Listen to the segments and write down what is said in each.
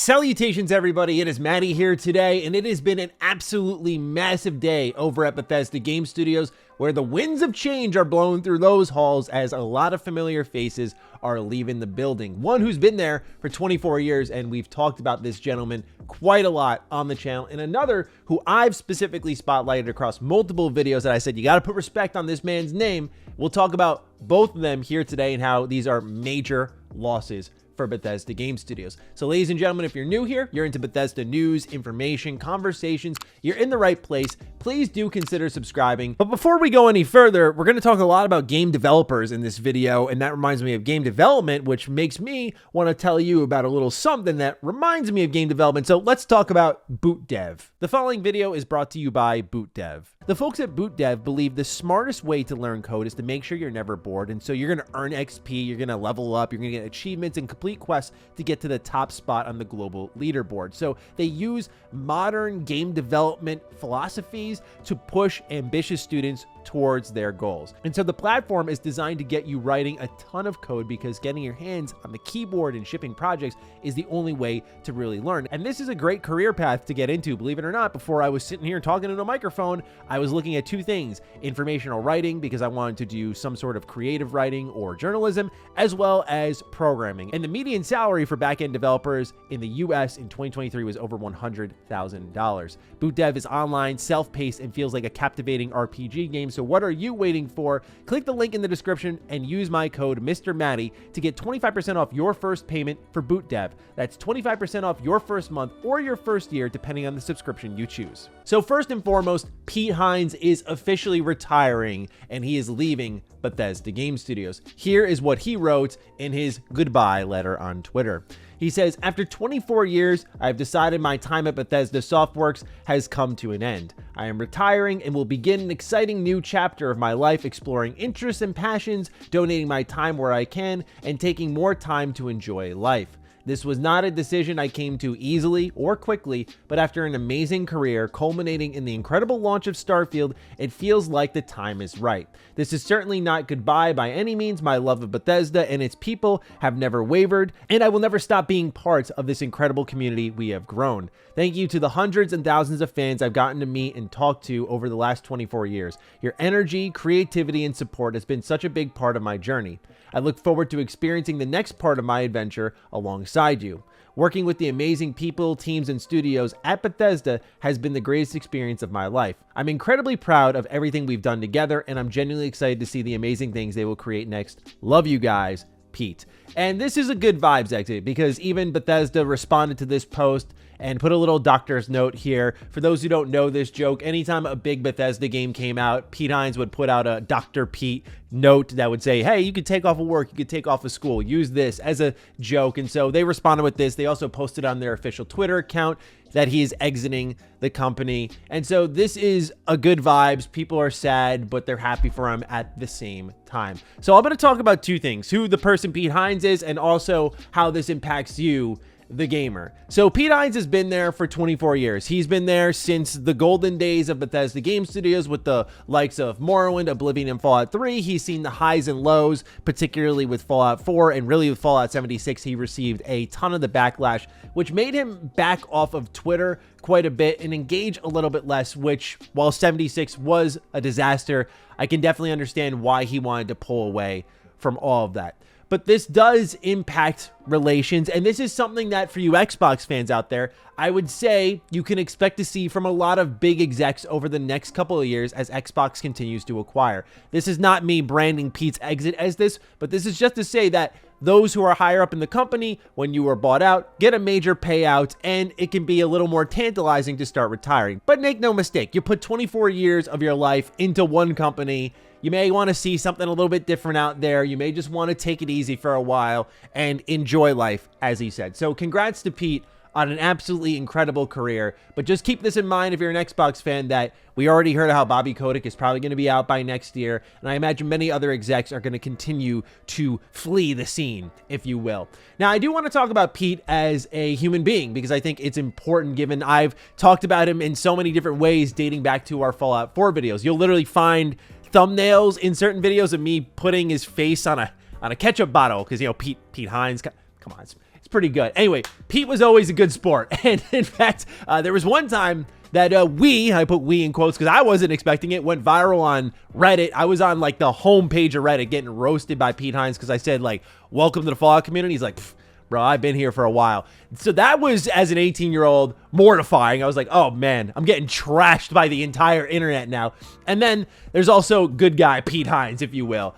Salutations everybody, it is Matty here today, and it has been an absolutely massive day over at Bethesda Game Studios, where the winds of change are blowing through those halls as a lot of familiar faces are leaving the building. One who's been there for 24 years, and we've talked about this gentleman quite a lot on the channel, and another who I've specifically spotlighted across multiple videos that I said, you gotta put respect on this man's name. We'll talk about both of them here today and how these are major losses for Bethesda Game Studios. So ladies and gentlemen, if you're new here, you're into Bethesda news, information, conversations, you're in the right place. Please do consider subscribing. But before we go any further, we're going to talk a lot about game developers in this video, and that reminds me of game development, which makes me want to tell you about a little something that reminds me of game development. So let's talk about Boot Dev. The following video is brought to you by Boot Dev. The folks at Boot Dev believe the smartest way to learn code is to make sure you're never bored, and so you're going to earn XP, you're going to level up, you're going to get achievements and complete quests to get to the top spot on the global leaderboard. So they use modern game development philosophies to push ambitious students towards their goals. And so the platform is designed to get you writing a ton of code, because getting your hands on the keyboard and shipping projects is the only way to really learn. And this is a great career path to get into. Believe it or not, before I was sitting here talking into a microphone, I was looking at two things: informational writing, because I wanted to do some sort of creative writing or journalism, as well as programming. And the median salary for backend developers in the US in 2023 was over $100,000. Boot Dev is online, self-paced, and feels like a captivating RPG game. So what are you waiting for? Click the link in the description and use my code MrMatty to get 25% off your first payment for Boot Dev. That's 25% off your first month or your first year, depending on the subscription you choose. So first and foremost, Pete Hines is officially retiring, and he is leaving Bethesda Game Studios. Here is what he wrote in his goodbye letter on Twitter. He says, after 24 years, I've decided my time at Bethesda Softworks has come to an end. I am retiring and will begin an exciting new chapter of my life, exploring interests and passions, donating my time where I can, and taking more time to enjoy life. This was not a decision I came to easily or quickly, but after an amazing career culminating in the incredible launch of Starfield, it feels like the time is right. This is certainly not goodbye by any means. My love of Bethesda and its people have never wavered, and I will never stop being part of this incredible community we have grown. Thank you to the hundreds and thousands of fans I've gotten to meet and talk to over the last 24 years. Your energy, creativity, and support has been such a big part of my journey. I look forward to experiencing the next part of my adventure alongside you. Working with the amazing people, teams, and studios at Bethesda has been the greatest experience of my life. I'm incredibly proud of everything we've done together, and I'm genuinely excited to see the amazing things they will create next. Love you guys, Pete. And this is a good vibes exit, because even Bethesda responded to this post and put a little doctor's note here. For those who don't know this joke, anytime a big Bethesda game came out, Pete Hines would put out a Dr. Pete note that would say, hey, you could take off of work, you could take off of school, use this as a joke. And so they responded with this. They also posted on their official Twitter account that he is exiting the company. And so this is a good vibes. People are sad, but they're happy for him at the same time. So I'm going to talk about two things: who the person Pete Hines is, and also how this impacts you, the gamer. So Pete Hines has been there for 24 years. He's been there since the golden days of Bethesda Game Studios with the likes of Morrowind, Oblivion, and Fallout 3. He's seen the highs and lows, particularly with Fallout 4, and really with Fallout 76, he received a ton of the backlash, which made him back off of Twitter quite a bit and engage a little bit less, which, while 76 was a disaster, I can definitely understand why he wanted to pull away from all of that. But this does impact relations, and this is something that, for you Xbox fans out there, I would say you can expect to see from a lot of big execs over the next couple of years as Xbox continues to acquire. This is not me branding Pete's exit as this, but this is just to say that those who are higher up in the company, when you are bought out, get a major payout, and it can be a little more tantalizing to start retiring. But make no mistake, you put 24 years of your life into one company. You may want to see something a little bit different out there. You may just want to take it easy for a while and enjoy life, as he said. So congrats to Pete on an absolutely incredible career. But just keep this in mind if you're an Xbox fan, that we already heard how Bobby Kotick is probably going to be out by next year, and I imagine many other execs are going to continue to flee the scene, if you will. Now, I do want to talk about Pete as a human being, because I think it's important, given I've talked about him in so many different ways dating back to our Fallout 4 videos. You'll literally find thumbnails in certain videos of me putting his face on a ketchup bottle, because, you know, Pete Hines, come on, it's It's pretty good. Anyway, Pete was always a good sport. And in fact, there was one time that I put we in quotes because I wasn't expecting it, went viral on Reddit. I was on like the homepage of Reddit getting roasted by Pete Hines because I said like, welcome to the Fallout community. He's like, bro, I've been here for a while. So that was, as an 18-year-old, mortifying. I was like, oh man, I'm getting trashed by the entire internet now. And then there's also good guy Pete Hines, if you will.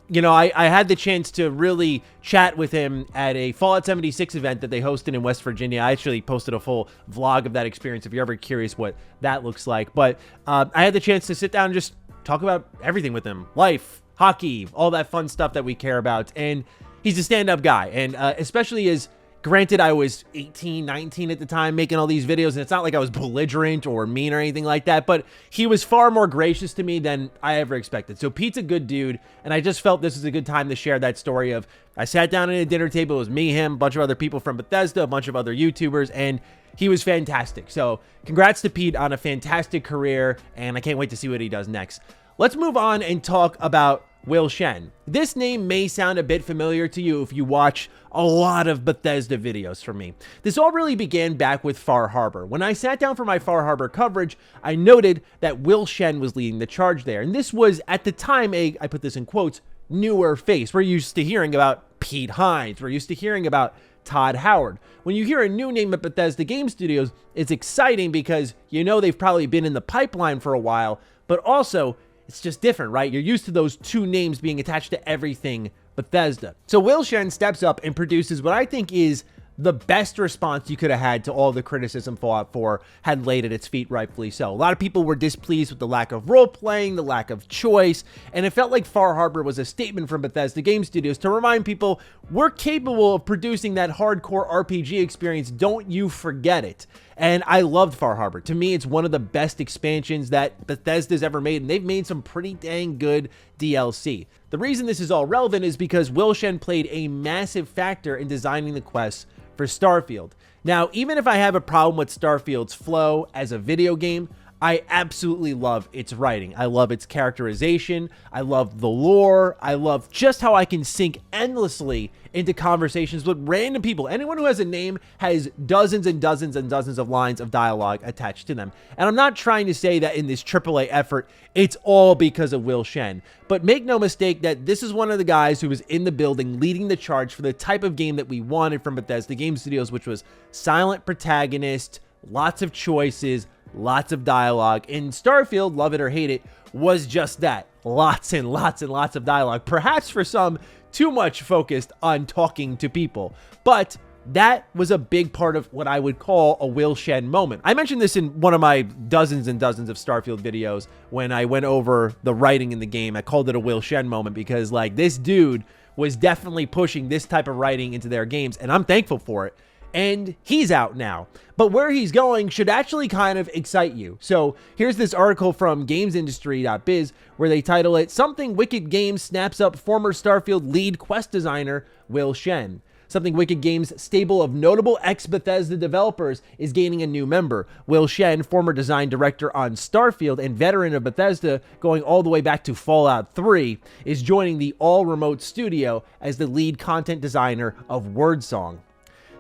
You know, I had the chance to really chat with him at a Fallout 76 event that they hosted in West Virginia. I actually posted a full vlog of that experience if you're ever curious what that looks like. But I had the chance to sit down and just talk about everything with him. Life, hockey, all that fun stuff that we care about. And he's a stand-up guy. And especially as, granted, I was 18, 19 at the time making all these videos, and it's not like I was belligerent or mean or anything like that, but he was far more gracious to me than I ever expected. So Pete's a good dude, and I just felt this was a good time to share that story of, I sat down at a dinner table, it was me, him, a bunch of other people from Bethesda, a bunch of other YouTubers, and he was fantastic. So congrats to Pete on a fantastic career, and I can't wait to see what he does next. Let's move on and talk about Will Shen. This name may sound a bit familiar to you if you watch a lot of Bethesda videos from me. This all really began back with Far Harbor. When I sat down for my Far Harbor coverage, I noted that Will Shen was leading the charge there. And this was, at the time, I put this in quotes, newer face. We're used to hearing about Pete Hines. We're used to hearing about Todd Howard. When you hear a new name at Bethesda Game Studios, it's exciting because you know they've probably been in the pipeline for a while, but also it's just different, right? You're used to those two names being attached to everything Bethesda. So Will Shen steps up and produces what I think is the best response you could have had to all the criticism Fallout 4 had laid at its feet, rightfully so. A lot of people were displeased with the lack of role-playing, the lack of choice, and it felt like Far Harbor was a statement from Bethesda Game Studios to remind people, we're capable of producing that hardcore RPG experience, don't you forget it. And I loved Far Harbor. To me, it's one of the best expansions that Bethesda's ever made, and they've made some pretty dang good DLC. The reason this is all relevant is because Will Shen played a massive factor in designing the quests for Starfield. Now, even if I have a problem with Starfield's flow as a video game, I absolutely love its writing. I love its characterization. I love the lore. I love just how I can sink endlessly into conversations with random people. Anyone who has a name has dozens and dozens and dozens of lines of dialogue attached to them. And I'm not trying to say that in this AAA effort, it's all because of Will Shen. But make no mistake that this is one of the guys who was in the building leading the charge for the type of game that we wanted from Bethesda Game Studios, which was silent protagonist, lots of choices, lots of dialogue. And Starfield, love it or hate it, was just that. Lots and lots and lots of dialogue. Perhaps for some, too much focused on talking to people. But that was a big part of what I would call a Will Shen moment. I mentioned this in one of my dozens and dozens of Starfield videos when I went over the writing in the game. I called it a Will Shen moment because, like, this dude was definitely pushing this type of writing into their games, and I'm thankful for it. And he's out now. But where he's going should actually kind of excite you. So here's this article from gamesindustry.biz where they title it, Something Wicked Games Snaps Up Former Starfield Lead Quest Designer Will Shen. Something Wicked Games' stable of notable ex-Bethesda developers is gaining a new member. Will Shen, former design director on Starfield and veteran of Bethesda going all the way back to Fallout 3, is joining the all-remote studio as the lead content designer of Wordsong.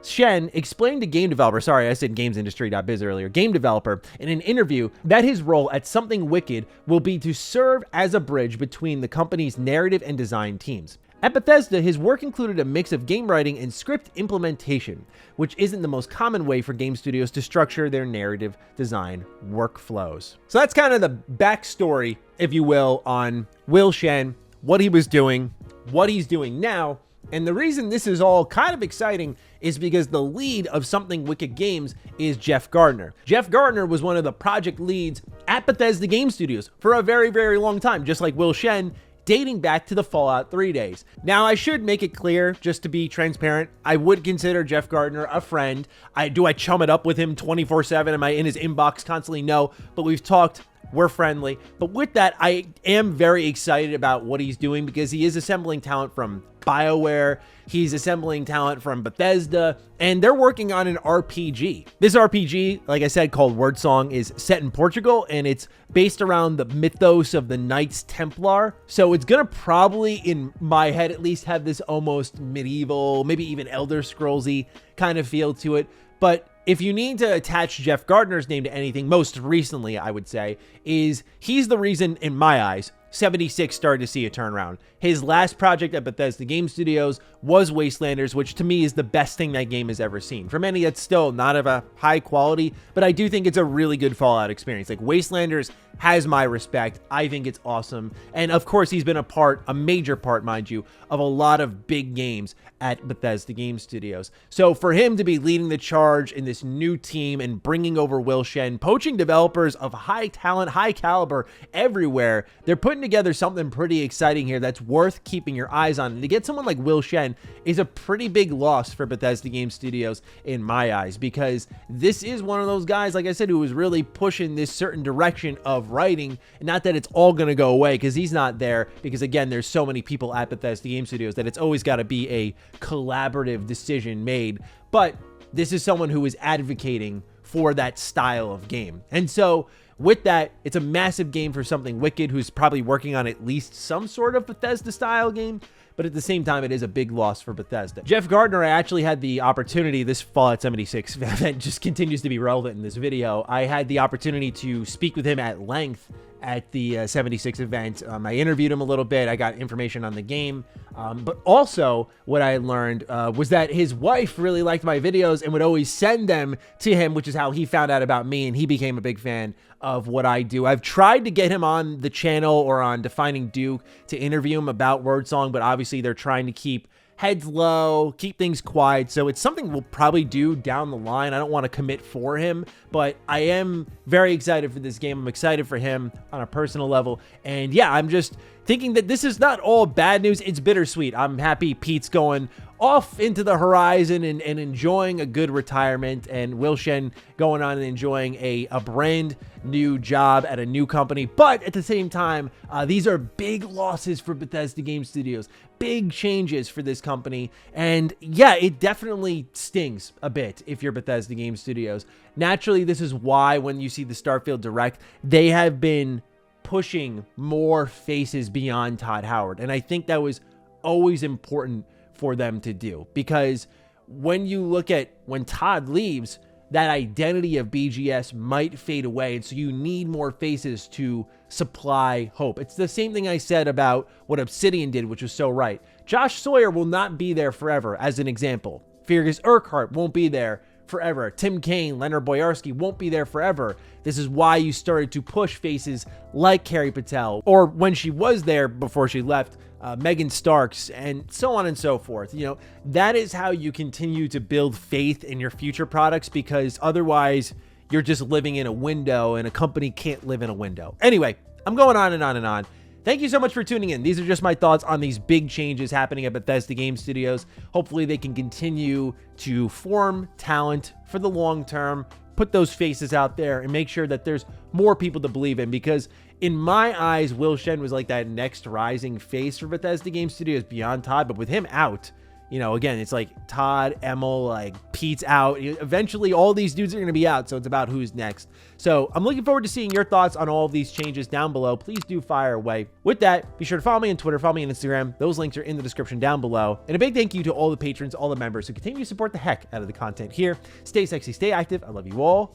Shen explained to game developer, sorry, I said gamesindustry.biz earlier, game developer, in an interview that his role at Something Wicked will be to serve as a bridge between the company's narrative and design teams. At Bethesda, his work included a mix of game writing and script implementation, which isn't the most common way for game studios to structure their narrative design workflows. So that's kind of the backstory, if you will, on Will Shen, what he was doing, what he's doing now. And the reason this is all kind of exciting is because the lead of Something Wicked Games is Jeff Gardner. Jeff Gardner was one of the project leads at Bethesda Game Studios for a very, very long time, just like Will Shen, dating back to the Fallout 3 days. Now, I should make it clear, just to be transparent, I would consider Jeff Gardner a friend. Do I chum it up with him 24/7? Am I in his inbox constantly? No, but we've talked we're friendly. But with that, I am very excited about what he's doing because he is assembling talent from BioWare, he's assembling talent from Bethesda, and they're working on an RPG. This RPG, like I said, called Wordsong, is set in Portugal, and it's based around the mythos of the Knights Templar. So it's gonna probably, in my head at least, have this almost medieval, maybe even Elder Scrolls-y kind of feel to it. But if you need to attach Jeff Gardner's name to anything, most recently, I would say, is he's the reason, in my eyes, 76 started to see a turnaround. His last project at Bethesda Game Studios was Wastelanders, which to me is the best thing that game has ever seen. For many, that's still not of a high quality, but I do think it's a really good Fallout experience. Like, Wastelanders has my respect. I think it's awesome. And of course, he's been a major part, mind you, of a lot of big games at Bethesda Game Studios. So for him to be leading the charge in this new team and bringing over Will Shen, poaching developers of high talent, high caliber everywhere, they're putting together something pretty exciting here that's worth keeping your eyes on. And to get someone like Will Shen is a pretty big loss for Bethesda Game Studios in my eyes, because this is one of those guys, like I said, who was really pushing this certain direction of writing. And not that it's all going to go away, because he's not there, because again, there's so many people at Bethesda Game Studios that it's always got to be a collaborative decision made. But this is someone who is advocating for that style of game. And so with that, it's a massive game for Something Wicked, who's probably working on at least some sort of Bethesda style game. But at the same time, it is a big loss for Bethesda. Jeff Gardner, I actually had the opportunity, this Fallout 76 event just continues to be relevant in this video. I had the opportunity to speak with him at length at the 76 event. I interviewed him a little bit. I got information on the game. But also what I learned was that his wife really liked my videos and would always send them to him, which is how he found out about me, and he became a big fan of what I do. I've tried to get him on the channel or on Defining Duke to interview him about Wordsong, but obviously they're trying to keep heads low, keep things quiet. So it's something we'll probably do down the line. I don't want to commit for him, but I am very excited for this game. I'm excited for him on a personal level. And yeah, I'm just thinking that this is not all bad news. It's bittersweet. I'm happy Pete's going off into the horizon and enjoying a good retirement, and Will Shen going on and enjoying a brand new job at a new company. But at the same time, these are big losses for Bethesda Game Studios, big changes for this company. And yeah, it definitely stings a bit if you're Bethesda Game Studios. Naturally, this is why when you see the Starfield Direct, they have been pushing more faces beyond Todd Howard. And I think that was always important for them to do, because when you look at when Todd leaves, that identity of BGS might fade away, and so you need more faces to supply hope. It's the same thing I said about what Obsidian did, which was so right. Josh Sawyer will not be there forever, as an example. Fergus Urquhart won't be there forever. Tim Kaine, Leonard Boyarsky won't be there forever. This is why you started to push faces like Carrie Patel, or when she was there before she left, Megan Starks, and so on and so forth. You know, that is how you continue to build faith in your future products, because otherwise you're just living in a window, and a company can't live in a window. Anyway, I'm going on and on and on. Thank you so much for tuning in. These are just my thoughts on these big changes happening at Bethesda Game Studios. Hopefully they can continue to form talent for the long term, put those faces out there, and make sure that there's more people to believe in, because in my eyes, Will Shen was like that next rising face for Bethesda Game Studios beyond Todd. But with him out, you know, again, it's like Todd, Emil, like Pete's out. Eventually, all these dudes are going to be out, so it's about who's next. So I'm looking forward to seeing your thoughts on all of these changes down below. Please do fire away. With that, be sure to follow me on Twitter, follow me on Instagram. Those links are in the description down below. And a big thank you to all the patrons, all the members who continue to support the heck out of the content here. Stay sexy, stay active. I love you all.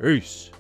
Peace.